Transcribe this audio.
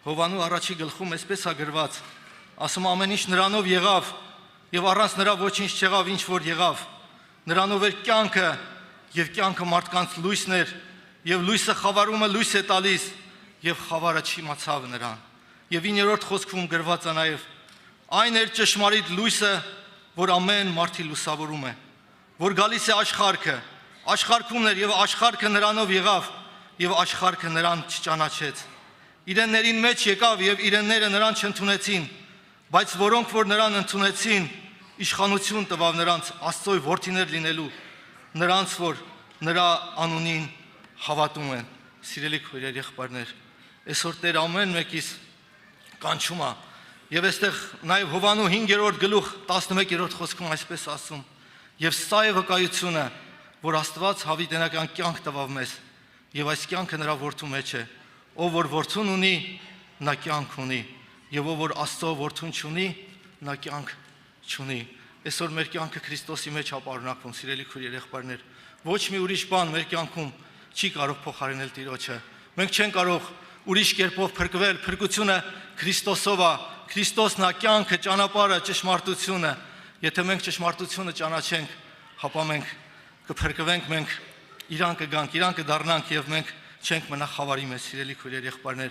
Հովանու առաջի գլխում այսպես է գրված. ասում ամեն ինչ նրանով եղավ եւ առանց նրա ոչինչ չեղավ, ինչ որ եղավ։ Նրանով էր կյանքը եւ կյանքը մարդկանց լույսն էր եւ լույսը խավարումը լույս է տալիս եւ խավարը չիմացավ նրան։ Եվ 9-րդ խոսքում գրված է նաեւ. այն էր ճշմարիտ լույսը, որ ամեն մարդի լուսավորում է, որ գալիս է աշխարհքը, աշխարհքումն էր եւ աշխարհքը նրանով եղավ եւ աշխարհքը նրան չճանաչեց։ Իրեններին մեջ եկավ եւ իրենները նրան չընդունեցին, բայց որոնք որ նրան ընդունեցին, իշխանություն տվավ նրանց Աստծո որդիներ լինելու, նրանց որ նրա անունին հավատում են։ Սիրելի քույրեր, եղբայրներ, այսօր Տեր ամեն մեկիս կանչում է եւ այստեղ նաեւ Հովանու 5-րդ գլուխ 11-րդ խոսքում այսպես ասում. եւ սա է վկայությունը, որ Աստված հավիտենական կյանք տվավ մեզ եւ այս կյանքը նրա որդու մեջ է, ով որ որդուն ունի, նա կյանք ունի եւ ով որ Աստծո որդուն չունի, նա կյանք չունի։ Այսօր մեր կյանքը Քրիստոսի մեջ ապարունակվում, սիրելի քույրեր, եղբայրներ, ոչ մի ուրիշ բան մեր կյանքում չի կարող փոխարինել Տիրոջը։ Մենք չենք կարող ուրիշ կերպով փրկվել, փրկությունը Քրիստոսով է, Քրիստոսն է կյանքը, ճանապարհը, ճշմարտությունը։ Եթե մենք ճշմարտությունը ճանաչենք, ապա մենք կփրկվենք, մենք իրան կգանք, իրան կդառնանք եւ մենք չենք մնա խավարի մեջ, սիրելի քույրեր, եղբայրներ։